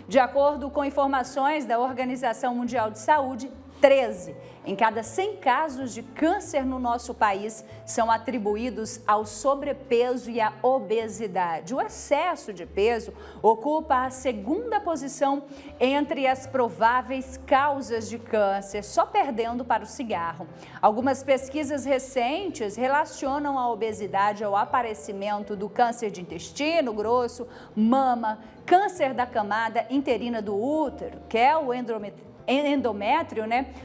De acordo com informações da Organização Mundial de Saúde, 13 em cada 100 casos de câncer no nosso país são atribuídos ao sobrepeso e à obesidade. O excesso de peso ocupa a segunda posição entre as prováveis causas de câncer, só perdendo para o cigarro. Algumas pesquisas recentes relacionam a obesidade ao aparecimento do câncer de intestino grosso, mama, câncer da camada interina do útero, que é o endométrio,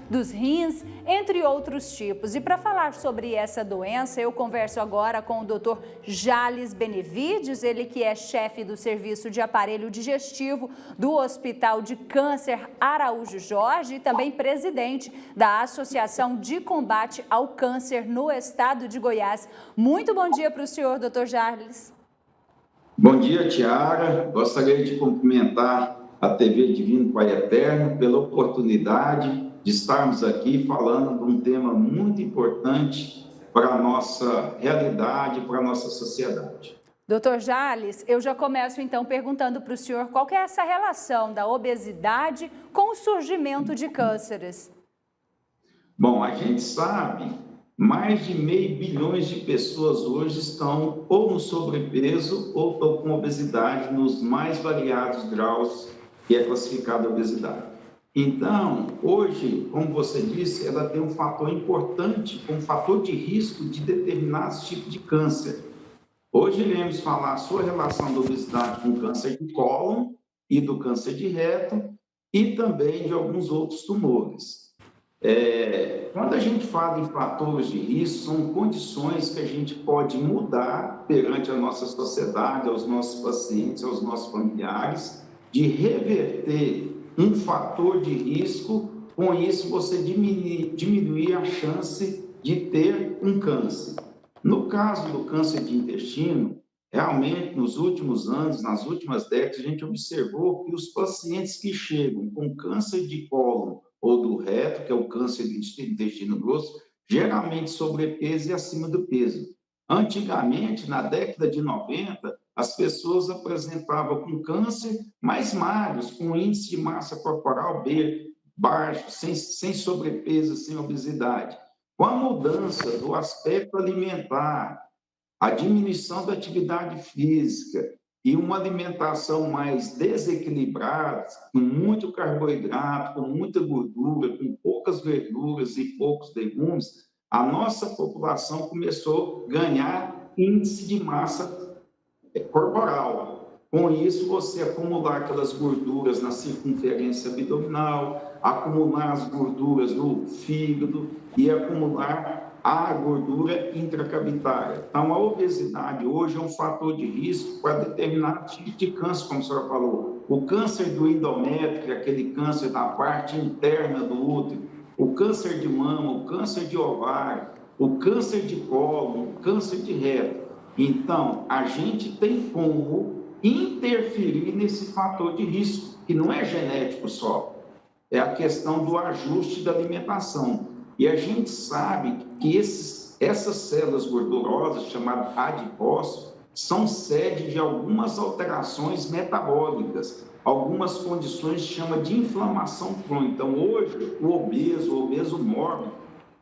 dos rins, entre outros tipos. E para falar sobre essa doença, eu converso agora com o Dr. Jales Benevides, ele que é chefe do Serviço de Aparelho Digestivo do Hospital de Câncer Araújo Jorge e também presidente da Associação de Combate ao Câncer no estado de Goiás. Muito bom dia para o senhor, Dr. Jales. Bom dia, Tiara. Gostaria de cumprimentar a TV Divino Pai Eterno pela oportunidade de estarmos aqui falando de um tema muito importante para a nossa realidade, para a nossa sociedade. Doutor Jales, eu já começo então perguntando para o senhor qual que é essa relação da obesidade com o surgimento de cânceres. Bom, a gente sabe, mais de 500 milhões de pessoas hoje estão ou no sobrepeso ou estão com obesidade nos mais variados graus que é classificada a obesidade. Então, hoje, como você disse, ela tem um fator importante, um fator de risco de determinados tipos de câncer. Hoje iremos falar sobre a relação da obesidade com o câncer de cólon e do câncer de reto e também de alguns outros tumores. Quando a gente fala em fatores de risco, são condições que a gente pode mudar perante a nossa sociedade, aos nossos pacientes, aos nossos familiares, de reverter um fator de risco, com isso você diminuir a chance de ter um câncer. No caso do câncer de intestino, realmente nos últimos anos, nas últimas décadas, a gente observou que os pacientes que chegam com câncer de cólon ou do reto, que é o câncer do intestino grosso, geralmente sobrepeso e acima do peso. Antigamente, na década de 90, as pessoas apresentavam com câncer mais magros, com índice de massa corporal baixo, sem sobrepeso, sem obesidade. Com a mudança do aspecto alimentar, a diminuição da atividade física e uma alimentação mais desequilibrada, com muito carboidrato, com muita gordura, com poucas verduras e poucos legumes, a nossa população começou a ganhar índice de massa corporal. Com isso, você acumular aquelas gorduras na circunferência abdominal, acumular as gorduras no fígado e acumular a gordura intracavitária. Então, a obesidade hoje é um fator de risco para determinado tipo de câncer, como a senhora falou. O câncer do endométrio, que é aquele câncer na parte interna do útero, o câncer de mama, o câncer de ovário, o câncer de cólon, o câncer de reto. Então, a gente tem como interferir nesse fator de risco, que não é genético só, é a questão do ajuste da alimentação. E a gente sabe que essas células gordurosas, chamadas adipócitos, são sede de algumas alterações metabólicas, algumas condições que chama de inflamação crônica. Então, hoje, o obeso mórbido,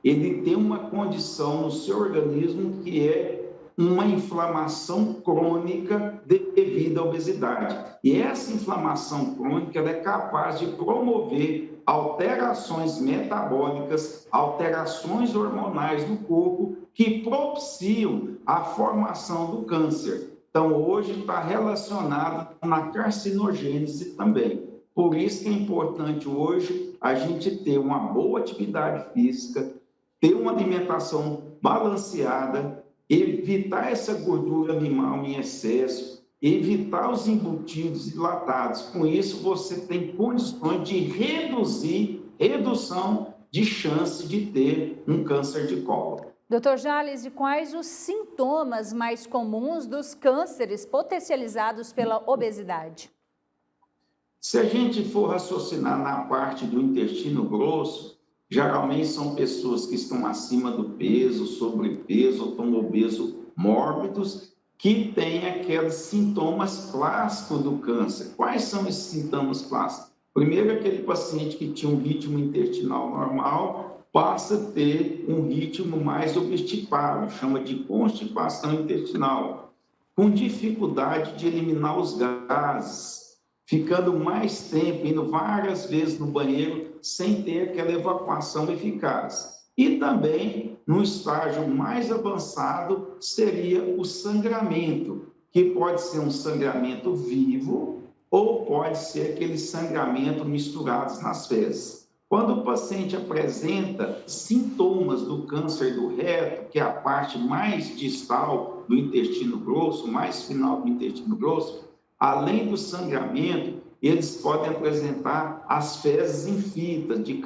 ele tem uma condição no seu organismo que é uma inflamação crônica devido à obesidade. E essa inflamação crônica ela é capaz de promover alterações metabólicas, alterações hormonais no corpo que propiciam a formação do câncer. Então, hoje está relacionado na carcinogênese também. Por isso que é importante hoje a gente ter uma boa atividade física, ter uma alimentação balanceada, evitar essa gordura animal em excesso, evitar os embutidos dilatados. Com isso, você tem condições de redução de chance de ter um câncer de cólon. Dr. Jales, e quais os sintomas mais comuns dos cânceres potencializados pela obesidade? Se a gente for raciocinar na parte do intestino grosso, geralmente são pessoas que estão acima do peso, sobrepeso, ou estão obesos mórbidos, que tem aqueles sintomas clássicos do câncer. Quais são esses sintomas clássicos? Primeiro, aquele paciente que tinha um ritmo intestinal normal passa a ter um ritmo mais obstipado, chama de constipação intestinal, com dificuldade de eliminar os gases, ficando mais tempo, indo várias vezes no banheiro sem ter aquela evacuação eficaz. E também, no estágio mais avançado, seria o sangramento, que pode ser um sangramento vivo ou pode ser aquele sangramento misturados nas fezes. Quando o paciente apresenta sintomas do câncer do reto, que é a parte mais distal do intestino grosso, mais final do intestino grosso, além do sangramento, eles podem apresentar as fezes em fitas de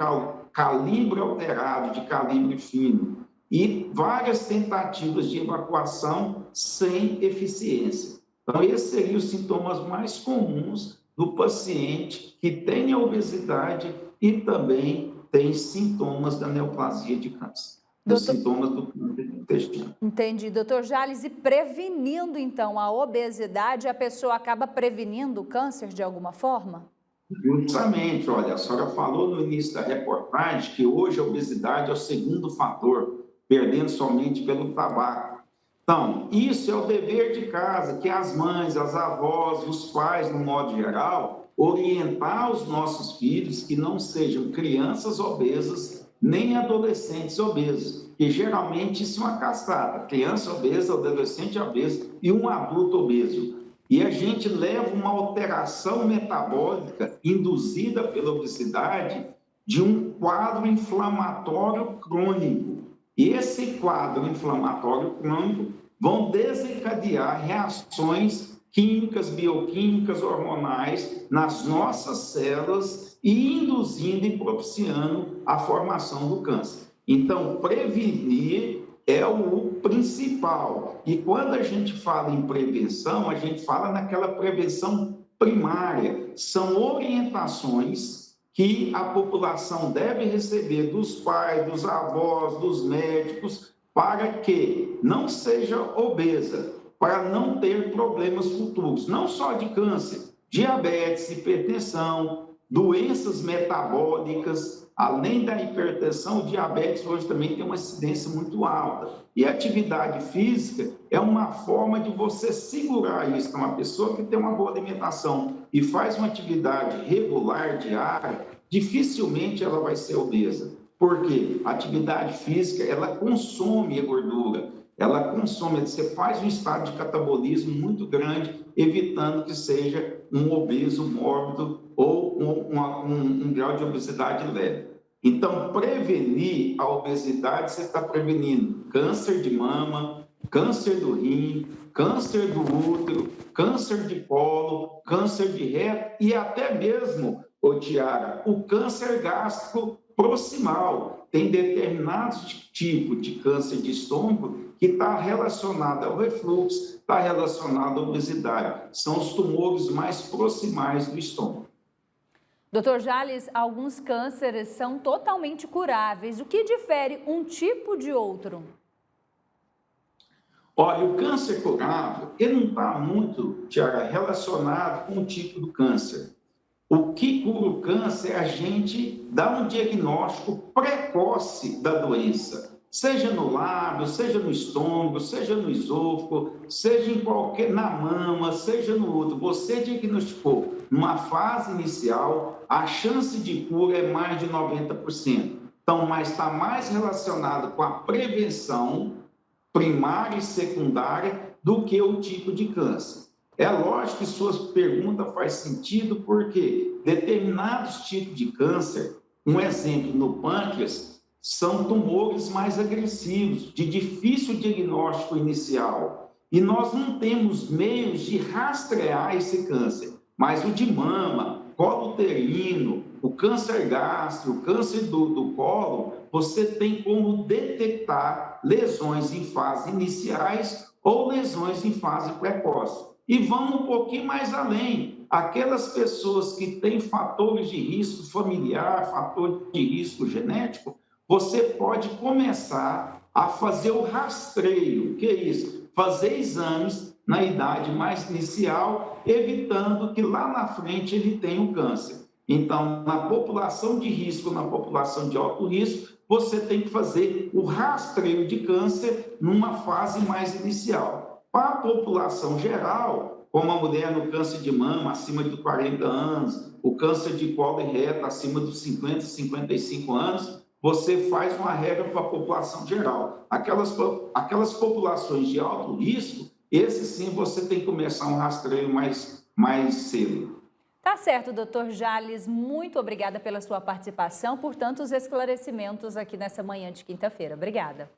calibre alterado, de calibre fino, e várias tentativas de evacuação sem eficiência. Então, esses seriam os sintomas mais comuns do paciente que tem a obesidade e também tem sintomas da neoplasia de câncer, dos sintomas do câncer do intestino. Entendi. Doutor Jales, e prevenindo, então, a obesidade, a pessoa acaba prevenindo o câncer de alguma forma? Justamente, olha, a senhora falou no início da reportagem que hoje a obesidade é o segundo fator, perdendo somente pelo tabaco. Então, isso é o dever de casa, que as mães, as avós, os pais, no modo geral, orientar os nossos filhos que não sejam crianças obesas, nem adolescentes obesos, que geralmente isso é uma cascata, criança obesa, adolescente obeso e um adulto obeso. E a gente leva uma alteração metabólica induzida pela obesidade de um quadro inflamatório crônico. E esse quadro inflamatório crônico vão desencadear reações químicas, bioquímicas, hormonais nas nossas células e induzindo e propiciando a formação do câncer. Então, prevenir é o principal. E quando a gente fala em prevenção, a gente fala naquela prevenção primária. São orientações que a população deve receber dos pais, dos avós, dos médicos, para que não seja obesa, para não ter problemas futuros, não só de câncer, diabetes, hipertensão, doenças metabólicas. Além da hipertensão, o diabetes hoje também tem uma incidência muito alta. E a atividade física é uma forma de você segurar isso. Então, uma pessoa que tem uma boa alimentação e faz uma atividade regular, diária, dificilmente ela vai ser obesa. Porque a atividade física, ela consome a gordura. Ela consome, você faz um estado de catabolismo muito grande, evitando que seja um obeso mórbido ou um grau de obesidade leve. Então, prevenir a obesidade, você está prevenindo câncer de mama, câncer do rim, câncer do útero, câncer de colo, câncer de reto e até mesmo, Tiara, o câncer gástrico proximal. Tem determinados tipos de câncer de estômago que está relacionado ao refluxo, está relacionado à obesidade. São os tumores mais proximais do estômago. Doutor Jales, alguns cânceres são totalmente curáveis. O que difere um tipo de outro? Olha, o câncer curável, ele não está muito, Tiago, relacionado com o tipo do câncer. O que cura o câncer é a gente dar um diagnóstico precoce da doença, seja no lábio, seja no estômago, seja no esôfago, seja na mama, seja no útero. Você diagnosticou numa fase inicial, a chance de cura é mais de 90%. Então, mas está mais relacionado com a prevenção primária e secundária do que o tipo de câncer. É lógico que sua pergunta faz sentido porque determinados tipos de câncer, um exemplo no pâncreas, são tumores mais agressivos, de difícil diagnóstico inicial. E nós não temos meios de rastrear esse câncer, mas o de mama, colo uterino, o câncer gástrico, o câncer do colo, você tem como detectar lesões em fase iniciais ou lesões em fase precoce. E vamos um pouquinho mais além. Aquelas pessoas que têm fatores de risco familiar, fator de risco genético, você pode começar a fazer o rastreio. O que é isso? Fazer exames na idade mais inicial, evitando que lá na frente ele tenha o câncer. Então, na população de risco, na população de alto risco, você tem que fazer o rastreio de câncer numa fase mais inicial. Para a população geral, como a mulher no câncer de mama acima de 40 anos, o câncer de colo e reto acima dos 50, 55 anos, você faz uma regra para a população geral. Aquelas populações de alto risco, esse sim você tem que começar um rastreio mais cedo. Tá certo, doutor Jales, muito obrigada pela sua participação, por tantos esclarecimentos aqui nessa manhã de quinta-feira. Obrigada.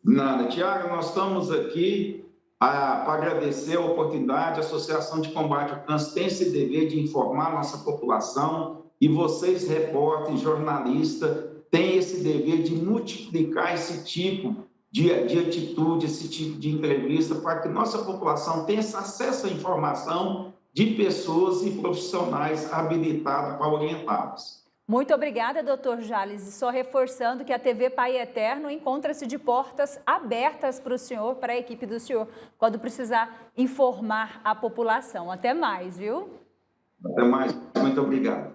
Nada, Tiago, nós estamos aqui para agradecer a oportunidade. A Associação de Combate ao Câncer tem esse dever de informar a nossa população e vocês, repórteres, jornalistas, têm esse dever de multiplicar esse tipo de atitude, esse tipo de entrevista, para que nossa população tenha esse acesso à informação de pessoas e profissionais habilitados para orientá-los. Muito obrigada, doutor Jales. E só reforçando que a TV Pai Eterno encontra-se de portas abertas para o senhor, para a equipe do senhor, quando precisar informar a população. Até mais, viu? Até mais. Muito obrigado.